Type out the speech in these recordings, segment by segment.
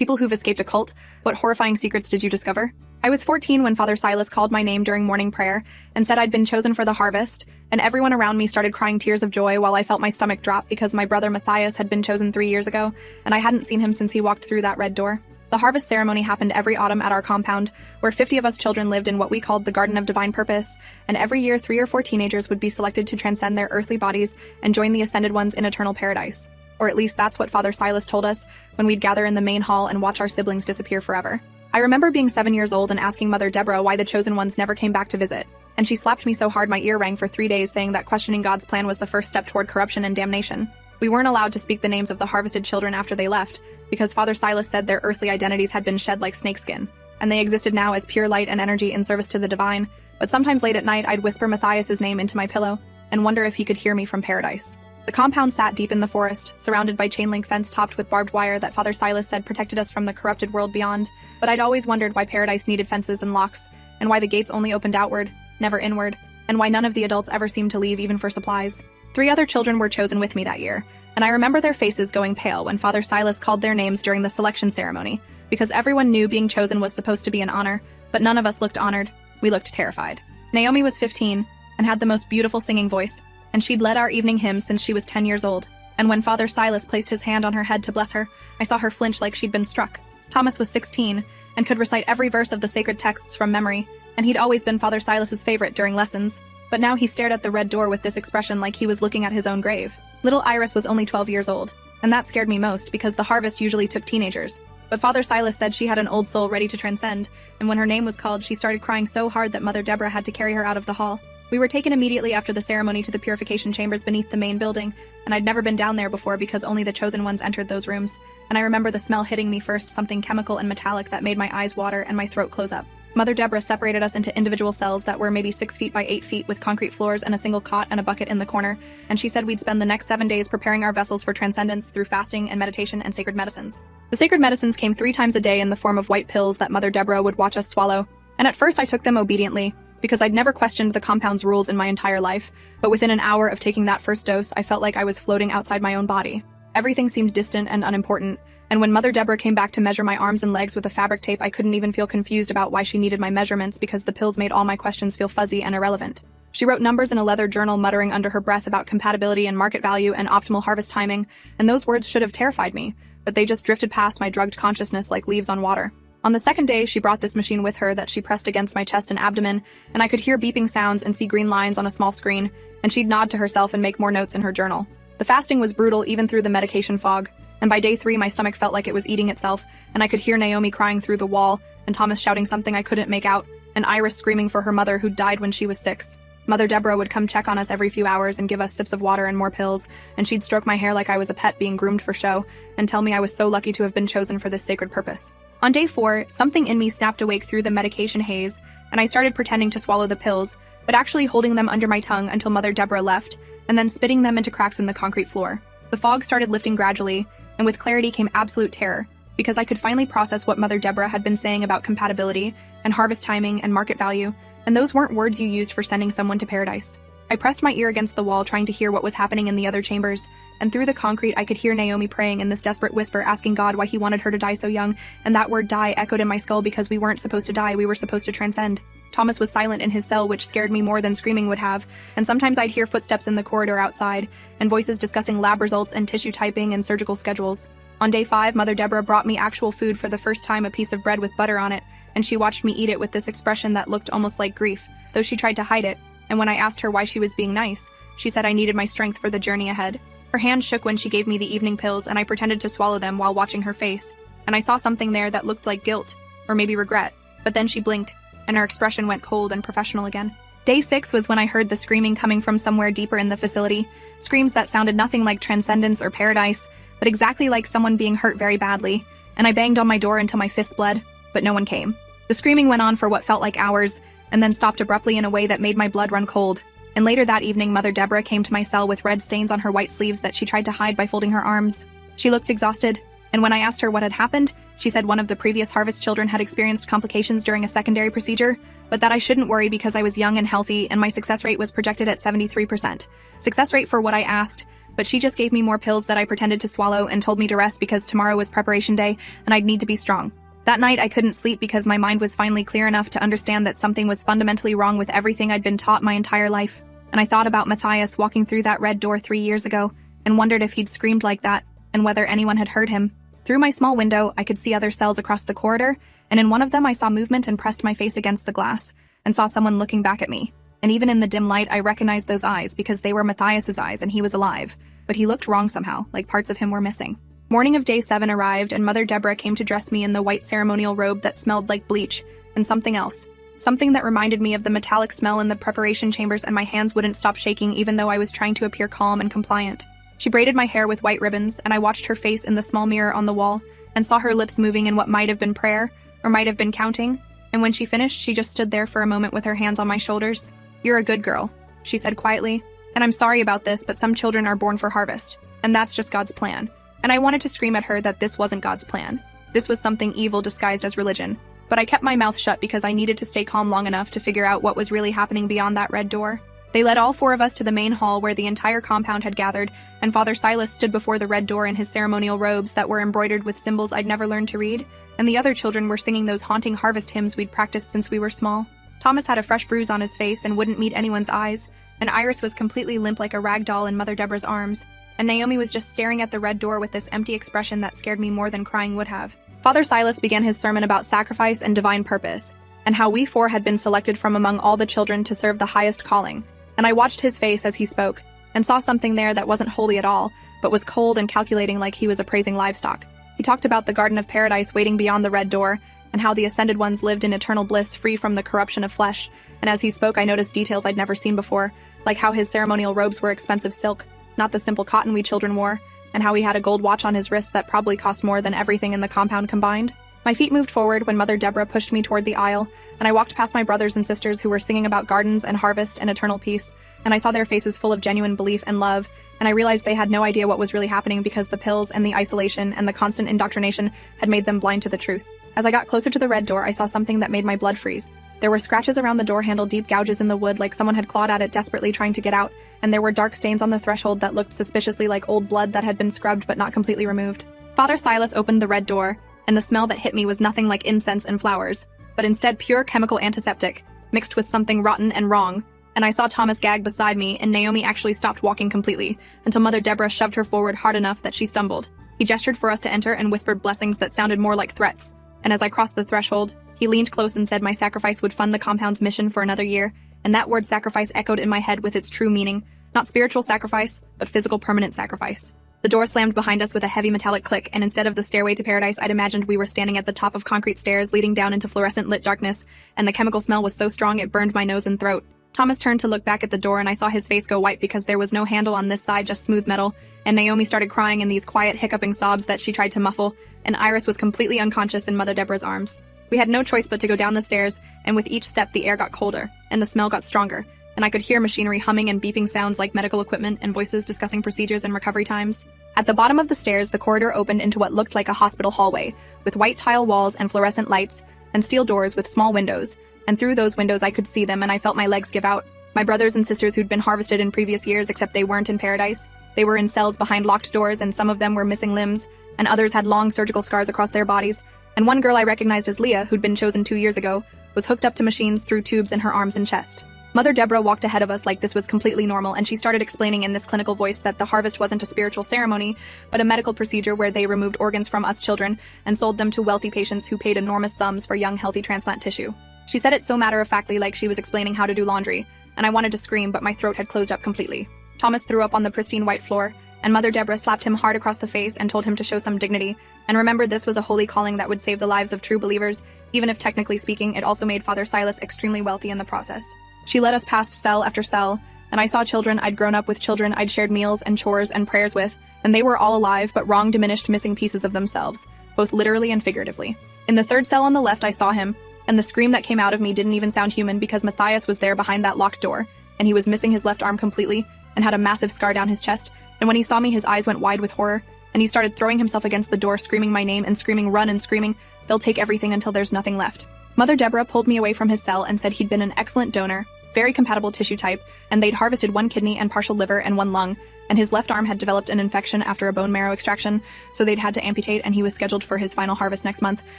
People who've escaped a cult, what horrifying secrets did you discover? I was 14 when Father Silas called my name during morning prayer and said I'd been chosen for the harvest, and everyone around me started crying tears of joy while I felt my stomach drop because my brother Matthias had been chosen 3 years ago, and I hadn't seen him since he walked through that red door. The harvest ceremony happened every autumn at our compound, where 50 of us children lived in what we called the Garden of Divine Purpose, and every year 3 or 4 teenagers would be selected to transcend their earthly bodies and join the ascended ones in eternal paradise. Or at least that's what Father Silas told us when we'd gather in the main hall and watch our siblings disappear forever. I remember being 7 years old and asking Mother Deborah why the chosen ones never came back to visit, and she slapped me so hard my ear rang for 3 days, saying that questioning God's plan was the first step toward corruption and damnation. We weren't allowed to speak the names of the harvested children after they left, because Father Silas said their earthly identities had been shed like snakeskin, and they existed now as pure light and energy in service to the divine. But sometimes late at night I'd whisper Matthias's name into my pillow and wonder if he could hear me from paradise. The compound sat deep in the forest, surrounded by chain-link fence topped with barbed wire that Father Silas said protected us from the corrupted world beyond, but I'd always wondered why paradise needed fences and locks, and why the gates only opened outward, never inward, and why none of the adults ever seemed to leave even for supplies. 3 other children were chosen with me that year, and I remember their faces going pale when Father Silas called their names during the selection ceremony, because everyone knew being chosen was supposed to be an honor, but none of us looked honored. We looked terrified. Naomi was 15 and had the most beautiful singing voice, and she'd led our evening hymns since she was 10 years old. And when Father Silas placed his hand on her head to bless her, I saw her flinch like she'd been struck. Thomas was 16 and could recite every verse of the sacred texts from memory, and he'd always been Father Silas's favorite during lessons. But now he stared at the red door with this expression like he was looking at his own grave. Little Iris was only 12 years old, and that scared me most because the harvest usually took teenagers. But Father Silas said she had an old soul ready to transcend, and when her name was called, she started crying so hard that Mother Deborah had to carry her out of the hall. We were taken immediately after the ceremony to the purification chambers beneath the main building, and I'd never been down there before because only the chosen ones entered those rooms, and I remember the smell hitting me first, something chemical and metallic that made my eyes water and my throat close up. Mother Deborah separated us into individual cells that were maybe 6 feet by 8 feet with concrete floors and a single cot and a bucket in the corner, and she said we'd spend the next 7 days preparing our vessels for transcendence through fasting and meditation and sacred medicines. The sacred medicines came 3 times a day in the form of white pills that Mother Deborah would watch us swallow, and at first I took them obediently, because I'd never questioned the compound's rules in my entire life, but within an hour of taking that first dose, I felt like I was floating outside my own body. Everything seemed distant and unimportant, and when Mother Deborah came back to measure my arms and legs with a fabric tape, I couldn't even feel confused about why she needed my measurements because the pills made all my questions feel fuzzy and irrelevant. She wrote numbers in a leather journal, muttering under her breath about compatibility and market value and optimal harvest timing, and those words should have terrified me, but they just drifted past my drugged consciousness like leaves on water. On the second day, she brought this machine with her that she pressed against my chest and abdomen, and I could hear beeping sounds and see green lines on a small screen, and she'd nod to herself and make more notes in her journal. The fasting was brutal even through the medication fog, and by day 3 my stomach felt like it was eating itself, and I could hear Naomi crying through the wall, and Thomas shouting something I couldn't make out, and Iris screaming for her mother who died when she was 6. Mother Deborah would come check on us every few hours and give us sips of water and more pills, and she'd stroke my hair like I was a pet being groomed for show, and tell me I was so lucky to have been chosen for this sacred purpose. On day 4, something in me snapped awake through the medication haze, and I started pretending to swallow the pills, but actually holding them under my tongue until Mother Deborah left, and then spitting them into cracks in the concrete floor. The fog started lifting gradually, and with clarity came absolute terror, because I could finally process what Mother Deborah had been saying about compatibility, and harvest timing, and market value, and those weren't words you used for sending someone to paradise. I pressed my ear against the wall trying to hear what was happening in the other chambers, and through the concrete I could hear Naomi praying in this desperate whisper, asking God why he wanted her to die so young, and that word die echoed in my skull because we weren't supposed to die, we were supposed to transcend. Thomas was silent in his cell, which scared me more than screaming would have, and sometimes I'd hear footsteps in the corridor outside, and voices discussing lab results and tissue typing and surgical schedules. On day 5, Mother Deborah brought me actual food for the first time, a piece of bread with butter on it, and she watched me eat it with this expression that looked almost like grief, though she tried to hide it, and when I asked her why she was being nice, she said I needed my strength for the journey ahead. Her hand shook when she gave me the evening pills, and I pretended to swallow them while watching her face, and I saw something there that looked like guilt, or maybe regret, but then she blinked, and her expression went cold and professional again. Day 6 was when I heard the screaming coming from somewhere deeper in the facility, screams that sounded nothing like transcendence or paradise, but exactly like someone being hurt very badly, and I banged on my door until my fists bled, but no one came. The screaming went on for what felt like hours, and then stopped abruptly in a way that made my blood run cold. And later that evening, Mother Deborah came to my cell with red stains on her white sleeves that she tried to hide by folding her arms. She looked exhausted, and when I asked her what had happened, she said one of the previous harvest children had experienced complications during a secondary procedure, but that I shouldn't worry because I was young and healthy, and my success rate was projected at 73%. Success rate for what I asked, but she just gave me more pills that I pretended to swallow and told me to rest because tomorrow was preparation day and I'd need to be strong. That night, I couldn't sleep because my mind was finally clear enough to understand that something was fundamentally wrong with everything I'd been taught my entire life. And I thought about Matthias walking through that red door 3 years ago and wondered if he'd screamed like that and whether anyone had heard him. Through my small window, I could see other cells across the corridor, and in one of them I saw movement and pressed my face against the glass and saw someone looking back at me. And even in the dim light, I recognized those eyes because they were Matthias's eyes and he was alive. But he looked wrong somehow, like parts of him were missing. Morning of day 7 arrived, and Mother Deborah came to dress me in the white ceremonial robe that smelled like bleach, and something else. Something that reminded me of the metallic smell in the preparation chambers, and my hands wouldn't stop shaking even though I was trying to appear calm and compliant. She braided my hair with white ribbons, and I watched her face in the small mirror on the wall, and saw her lips moving in what might have been prayer, or might have been counting, and when she finished, she just stood there for a moment with her hands on my shoulders. "You're a good girl," she said quietly, "and I'm sorry about this, but some children are born for harvest, and that's just God's plan." And I wanted to scream at her that this wasn't God's plan. This was something evil disguised as religion. But I kept my mouth shut because I needed to stay calm long enough to figure out what was really happening beyond that red door. They led all 4 of us to the main hall where the entire compound had gathered, and Father Silas stood before the red door in his ceremonial robes that were embroidered with symbols I'd never learned to read, and the other children were singing those haunting harvest hymns we'd practiced since we were small. Thomas had a fresh bruise on his face and wouldn't meet anyone's eyes, and Iris was completely limp like a rag doll in Mother Deborah's arms, and Naomi was just staring at the red door with this empty expression that scared me more than crying would have. Father Silas began his sermon about sacrifice and divine purpose, and how we 4 had been selected from among all the children to serve the highest calling. And I watched his face as he spoke, and saw something there that wasn't holy at all, but was cold and calculating like he was appraising livestock. He talked about the Garden of Paradise waiting beyond the red door, and how the ascended ones lived in eternal bliss free from the corruption of flesh, and as he spoke I noticed details I'd never seen before, like how his ceremonial robes were expensive silk, not the simple cotton we children wore, and how he had a gold watch on his wrist that probably cost more than everything in the compound combined. My feet moved forward when Mother Deborah pushed me toward the aisle, and I walked past my brothers and sisters who were singing about gardens and harvest and eternal peace, and I saw their faces full of genuine belief and love, and I realized they had no idea what was really happening because the pills and the isolation and the constant indoctrination had made them blind to the truth. As I got closer to the red door, I saw something that made my blood freeze. There were scratches around the door handle, deep gouges in the wood like someone had clawed at it desperately trying to get out, and there were dark stains on the threshold that looked suspiciously like old blood that had been scrubbed but not completely removed. Father Silas opened the red door, and the smell that hit me was nothing like incense and flowers, but instead pure chemical antiseptic, mixed with something rotten and wrong. And I saw Thomas gag beside me, and Naomi actually stopped walking completely, until Mother Deborah shoved her forward hard enough that she stumbled. He gestured for us to enter and whispered blessings that sounded more like threats, and as I crossed the threshold, he leaned close and said my sacrifice would fund the compound's mission for another year, and that word sacrifice echoed in my head with its true meaning, not spiritual sacrifice, but physical permanent sacrifice. The door slammed behind us with a heavy metallic click, and instead of the stairway to paradise, I'd imagined we were standing at the top of concrete stairs leading down into fluorescent lit darkness, and the chemical smell was so strong it burned my nose and throat. Thomas turned to look back at the door, and I saw his face go white because there was no handle on this side, just smooth metal, and Naomi started crying in these quiet, hiccuping sobs that she tried to muffle, and Iris was completely unconscious in Mother Deborah's arms. We had no choice but to go down the stairs, and with each step the air got colder, and the smell got stronger, and I could hear machinery humming and beeping sounds like medical equipment and voices discussing procedures and recovery times. At the bottom of the stairs, the corridor opened into what looked like a hospital hallway, with white tile walls and fluorescent lights, and steel doors with small windows, and through those windows I could see them, and I felt my legs give out. My brothers and sisters who'd been harvested in previous years, except they weren't in paradise. They were in cells behind locked doors, and some of them were missing limbs, and others had long surgical scars across their bodies, and one girl I recognized as Leah, who'd been chosen 2 years ago, was hooked up to machines through tubes in her arms and chest. Mother Deborah walked ahead of us like this was completely normal, and she started explaining in this clinical voice that the harvest wasn't a spiritual ceremony, but a medical procedure where they removed organs from us children and sold them to wealthy patients who paid enormous sums for young, healthy transplant tissue. She said it so matter-of-factly like she was explaining how to do laundry, and I wanted to scream, but my throat had closed up completely. Thomas threw up on the pristine white floor, and Mother Deborah slapped him hard across the face and told him to show some dignity, and remember this was a holy calling that would save the lives of true believers, even if technically speaking it also made Father Silas extremely wealthy in the process. She led us past cell after cell, and I saw children I'd grown up with, children I'd shared meals and chores and prayers with, and they were all alive but wrong, diminished, missing pieces of themselves, both literally and figuratively. In the third cell on the left I saw him, and the scream that came out of me didn't even sound human because Matthias was there behind that locked door, and he was missing his left arm completely and had a massive scar down his chest, and when he saw me his eyes went wide with horror, and he started throwing himself against the door, screaming my name and screaming run and screaming, they'll take everything until there's nothing left. Mother Deborah pulled me away from his cell and said he'd been an excellent donor, very compatible tissue type, and they'd harvested 1 kidney and partial liver and 1 lung, and his left arm had developed an infection after a bone marrow extraction, so they'd had to amputate, and he was scheduled for his final harvest next month,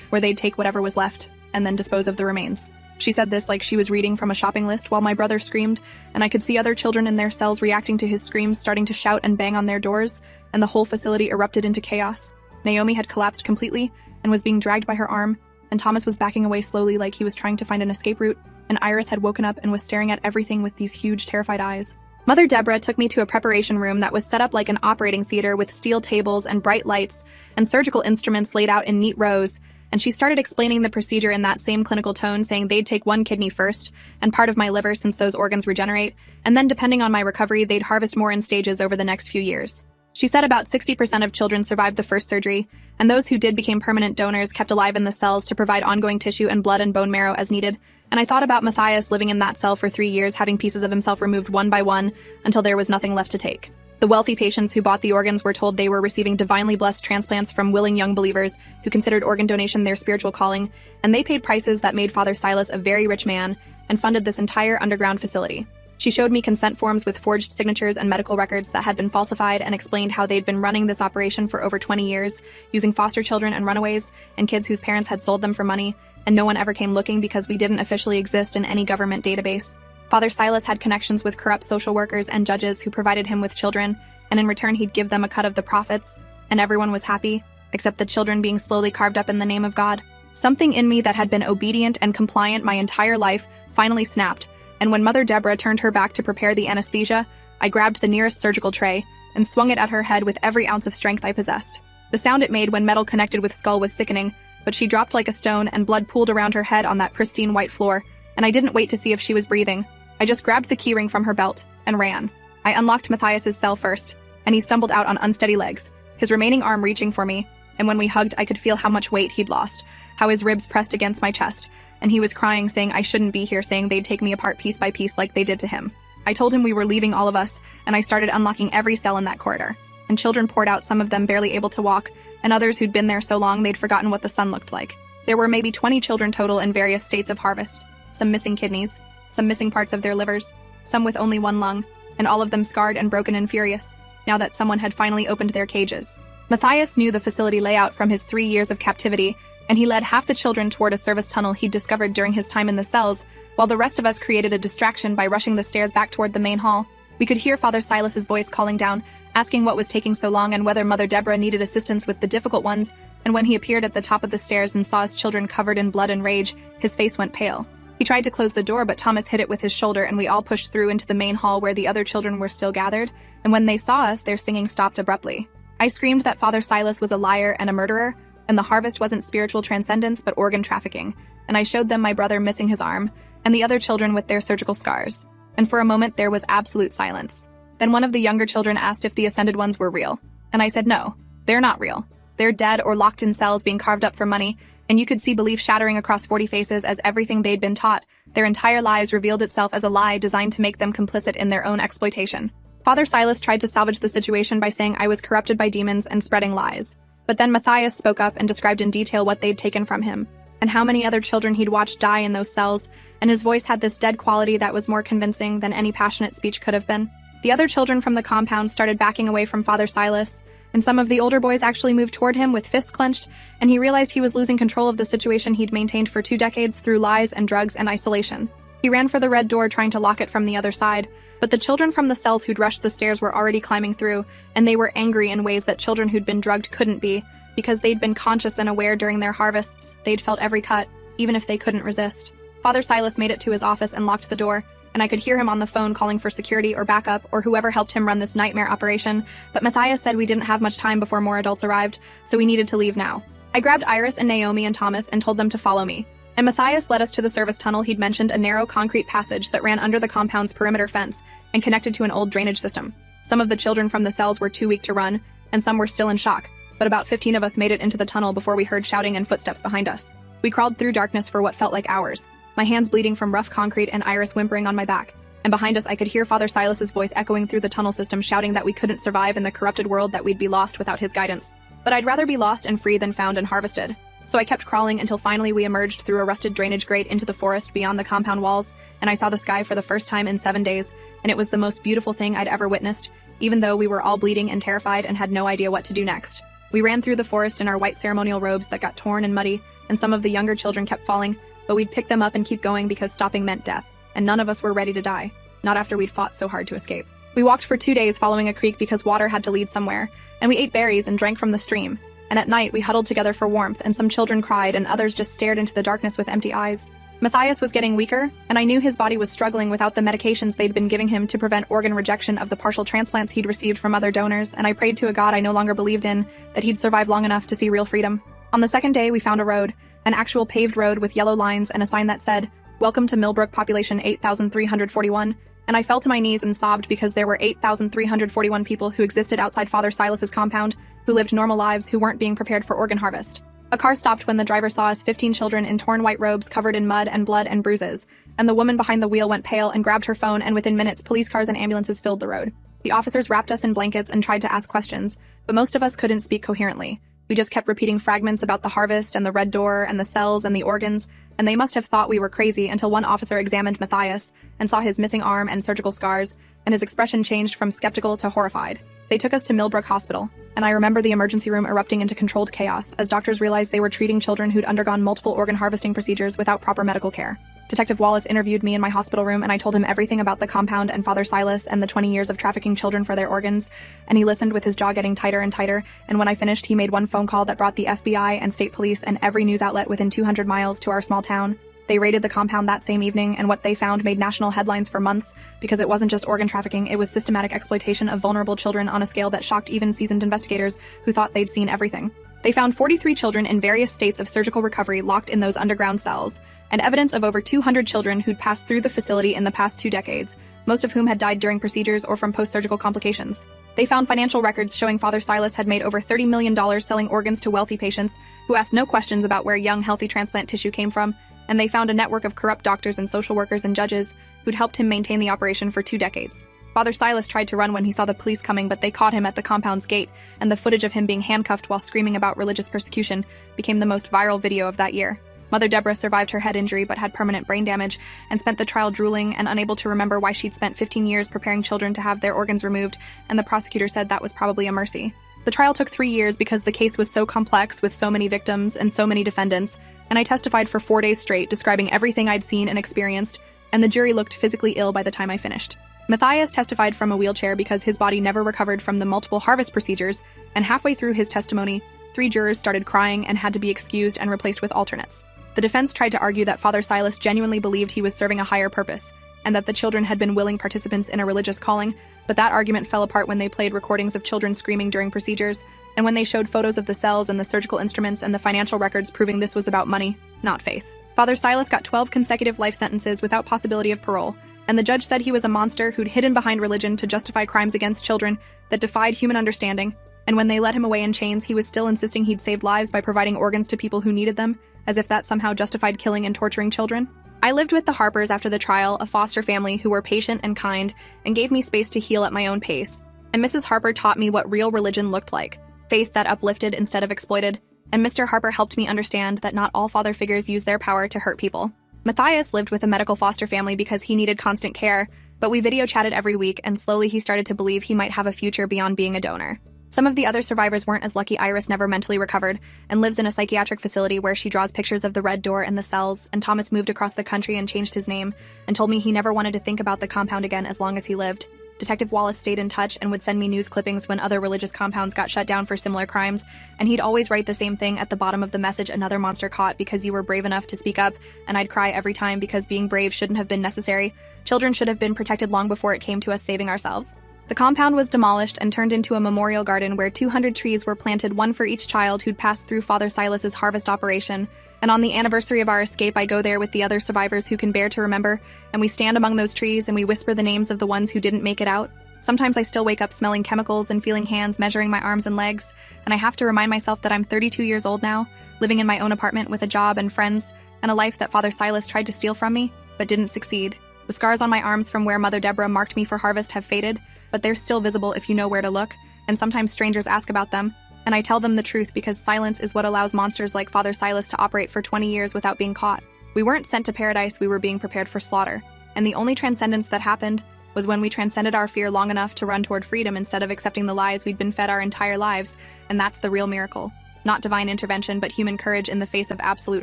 where they'd take whatever was left and then dispose of the remains. She said this like she was reading from a shopping list while my brother screamed, and I could see other children in their cells reacting to his screams, starting to shout and bang on their doors, and the whole facility erupted into chaos. Naomi had collapsed completely and was being dragged by her arm, and Thomas was backing away slowly like he was trying to find an escape route, and Iris had woken up and was staring at everything with these huge, terrified eyes. Mother Deborah took me to a preparation room that was set up like an operating theater with steel tables and bright lights and surgical instruments laid out in neat rows, and she started explaining the procedure in that same clinical tone, saying they'd take one kidney first, and part of my liver since those organs regenerate, and then depending on my recovery, they'd harvest more in stages over the next few years. She said about 60% of children survived the first surgery, and those who did became permanent donors, kept alive in the cells to provide ongoing tissue and blood and bone marrow as needed. And I thought about Matthias living in that cell for 3 years, having pieces of himself removed one by one until there was nothing left to take. The wealthy patients who bought the organs were told they were receiving divinely blessed transplants from willing young believers who considered organ donation their spiritual calling, and they paid prices that made Father Silas a very rich man and funded this entire underground facility. She showed me consent forms with forged signatures and medical records that had been falsified, and explained how they'd been running this operation for over 20 years, using foster children and runaways and kids whose parents had sold them for money, and no one ever came looking because we didn't officially exist in any government database. Father Silas had connections with corrupt social workers and judges who provided him with children, and in return he'd give them a cut of the profits, and everyone was happy, except the children being slowly carved up in the name of God. Something in me that had been obedient and compliant my entire life finally snapped, and when Mother Deborah turned her back to prepare the anesthesia, I grabbed the nearest surgical tray and swung it at her head with every ounce of strength I possessed. The sound it made when metal connected with skull was sickening, but she dropped like a stone and blood pooled around her head on that pristine white floor, and I didn't wait to see if she was breathing. I just grabbed the keyring from her belt and ran. I unlocked Matthias's cell first, and he stumbled out on unsteady legs, his remaining arm reaching for me, and when we hugged I could feel how much weight he'd lost, how his ribs pressed against my chest, and he was crying, saying I shouldn't be here, saying they'd take me apart piece by piece like they did to him. I told him we were leaving, all of us, and I started unlocking every cell in that corridor. And children poured out, some of them barely able to walk, and others who'd been there so long they'd forgotten what the sun looked like. There were maybe 20 children total in various states of harvest, some missing kidneys, some missing parts of their livers, some with only one lung, and all of them scarred and broken and furious, now that someone had finally opened their cages. Matthias knew the facility layout from his 3 years of captivity, and he led half the children toward a service tunnel he'd discovered during his time in the cells, while the rest of us created a distraction by rushing the stairs back toward the main hall. We could hear Father Silas's voice calling down, asking what was taking so long and whether Mother Deborah needed assistance with the difficult ones, and when he appeared at the top of the stairs and saw his children covered in blood and rage, his face went pale. He tried to close the door, but Thomas hit it with his shoulder, and we all pushed through into the main hall where the other children were still gathered, and when they saw us, their singing stopped abruptly. I screamed that Father Silas was a liar and a murderer, and the harvest wasn't spiritual transcendence but organ trafficking, and I showed them my brother missing his arm, and the other children with their surgical scars. And for a moment there was absolute silence. Then one of the younger children asked if the Ascended Ones were real, and I said no, they're not real. They're dead or locked in cells being carved up for money, and you could see belief shattering across 40 faces as everything they'd been taught, their entire lives, revealed itself as a lie designed to make them complicit in their own exploitation. Father Silas tried to salvage the situation by saying I was corrupted by demons and spreading lies. But then Matthias spoke up and described in detail what they'd taken from him, and how many other children he'd watched die in those cells, and his voice had this dead quality that was more convincing than any passionate speech could have been. The other children from the compound started backing away from Father Silas, and some of the older boys actually moved toward him with fists clenched, and he realized he was losing control of the situation he'd maintained for 2 decades through lies and drugs and isolation. He ran for the red door, trying to lock it from the other side, but the children from the cells who'd rushed the stairs were already climbing through, and they were angry in ways that children who'd been drugged couldn't be, because they'd been conscious and aware during their harvests. They'd felt every cut, even if they couldn't resist. Father Silas made it to his office and locked the door, and I could hear him on the phone calling for security or backup or whoever helped him run this nightmare operation, but Matthias said we didn't have much time before more adults arrived, so we needed to leave now. I grabbed Iris and Naomi and Thomas and told them to follow me, and Matthias led us to the service tunnel. He'd mentioned a narrow concrete passage that ran under the compound's perimeter fence and connected to an old drainage system. Some of the children from the cells were too weak to run, and some were still in shock, but about 15 of us made it into the tunnel before we heard shouting and footsteps behind us. We crawled through darkness for what felt like hours, my hands bleeding from rough concrete and Iris whimpering on my back, and behind us I could hear Father Silas's voice echoing through the tunnel system, shouting that we couldn't survive in the corrupted world, that we'd be lost without his guidance. But I'd rather be lost and free than found and harvested. So I kept crawling until finally we emerged through a rusted drainage grate into the forest beyond the compound walls, and I saw the sky for the first time in 7 days, and it was the most beautiful thing I'd ever witnessed. even though we were all bleeding and terrified and had no idea what to do next. We ran through the forest in our white ceremonial robes that got torn and muddy, and some of the younger children kept falling, but we'd pick them up and keep going because stopping meant death, and none of us were ready to die, not after we'd fought so hard to escape. We walked for 2 days following a creek because water had to lead somewhere, and we ate berries and drank from the stream. And at night, we huddled together for warmth, and some children cried and others just stared into the darkness with empty eyes. Matthias was getting weaker, and I knew his body was struggling without the medications they'd been giving him to prevent organ rejection of the partial transplants he'd received from other donors, and I prayed to a God I no longer believed in that he'd survive long enough to see real freedom. On the second day, we found a road, an actual paved road with yellow lines and a sign that said, "Welcome to Millbrook, population 8,341, and I fell to my knees and sobbed because there were 8,341 people who existed outside Father Silas's compound, who lived normal lives, who weren't being prepared for organ harvest. A car stopped when the driver saw us 15 children in torn white robes covered in mud and blood and bruises, and the woman behind the wheel went pale and grabbed her phone, and within minutes, police cars and ambulances filled the road. The officers wrapped us in blankets and tried to ask questions, but most of us couldn't speak coherently. We just kept repeating fragments about the harvest and the red door and the cells and the organs, and they must have thought we were crazy until one officer examined Matthias and saw his missing arm and surgical scars, and his expression changed from skeptical to horrified. They took us to Millbrook Hospital, and I remember the emergency room erupting into controlled chaos as doctors realized they were treating children who'd undergone multiple organ harvesting procedures without proper medical care. Detective Wallace interviewed me in my hospital room, and I told him everything about the compound and Father Silas and the 20 years of trafficking children for their organs, and he listened with his jaw getting tighter and tighter, and when I finished, he made one phone call that brought the FBI and state police and every news outlet within 200 miles to our small town. They raided the compound that same evening, and what they found made national headlines for months because it wasn't just organ trafficking, it was systematic exploitation of vulnerable children on a scale that shocked even seasoned investigators who thought they'd seen everything. They found 43 children in various states of surgical recovery locked in those underground cells, and evidence of over 200 children who'd passed through the facility in the past 2 decades, most of whom had died during procedures or from post-surgical complications. They found financial records showing Father Silas had made over $30 million selling organs to wealthy patients who asked no questions about where young, healthy transplant tissue came from, and they found a network of corrupt doctors and social workers and judges who'd helped him maintain the operation for 2 decades. Father Silas tried to run when he saw the police coming, but they caught him at the compound's gate, and the footage of him being handcuffed while screaming about religious persecution became the most viral video of that year. Mother Deborah survived her head injury but had permanent brain damage and spent the trial drooling and unable to remember why she'd spent 15 years preparing children to have their organs removed, and the prosecutor said that was probably a mercy. The trial took 3 years because the case was so complex with so many victims and so many defendants, and I testified for 4 days straight describing everything I'd seen and experienced, and the jury looked physically ill by the time I finished. Matthias testified from a wheelchair because his body never recovered from the multiple harvest procedures, and halfway through his testimony, 3 jurors started crying and had to be excused and replaced with alternates. The defense tried to argue that Father Silas genuinely believed he was serving a higher purpose, and that the children had been willing participants in a religious calling, but that argument fell apart when they played recordings of children screaming during procedures, and when they showed photos of the cells and the surgical instruments and the financial records proving this was about money, not faith. Father Silas got 12 consecutive life sentences without possibility of parole, and the judge said he was a monster who'd hidden behind religion to justify crimes against children that defied human understanding, and when they let him away in chains, he was still insisting he'd saved lives by providing organs to people who needed them, as if that somehow justified killing and torturing children. I lived with the Harpers after the trial, a foster family who were patient and kind, and gave me space to heal at my own pace. And Mrs. Harper taught me what real religion looked like, faith that uplifted instead of exploited, and Mr. Harper helped me understand that not all father figures use their power to hurt people. Matthias lived with a medical foster family because he needed constant care, but we video chatted every week, and slowly he started to believe he might have a future beyond being a donor. Some of the other survivors weren't as lucky. Iris never mentally recovered and lives in a psychiatric facility where she draws pictures of the red door and the cells, and Thomas moved across the country and changed his name and told me he never wanted to think about the compound again as long as he lived. Detective Wallace stayed in touch and would send me news clippings when other religious compounds got shut down for similar crimes, and he'd always write the same thing at the bottom of the message: another monster caught because you were brave enough to speak up, and I'd cry every time because being brave shouldn't have been necessary. Children should have been protected long before it came to us saving ourselves. The compound was demolished and turned into a memorial garden where 200 trees were planted, one for each child who'd passed through Father Silas's harvest operation. And on the anniversary of our escape, I go there with the other survivors who can bear to remember, and we stand among those trees and we whisper the names of the ones who didn't make it out. Sometimes I still wake up smelling chemicals and feeling hands measuring my arms and legs, and I have to remind myself that I'm 32 years old now, living in my own apartment with a job and friends, and a life that Father Silas tried to steal from me, but didn't succeed. The scars on my arms from where Mother Deborah marked me for harvest have faded, but they're still visible if you know where to look, and sometimes strangers ask about them, and I tell them the truth because silence is what allows monsters like Father Silas to operate for 20 years without being caught. We weren't sent to paradise, we were being prepared for slaughter, and the only transcendence that happened was when we transcended our fear long enough to run toward freedom instead of accepting the lies we'd been fed our entire lives, and that's the real miracle. Not divine intervention, but human courage in the face of absolute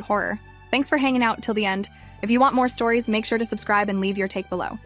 horror. Thanks for hanging out till the end. If you want more stories, make sure to subscribe and leave your take below.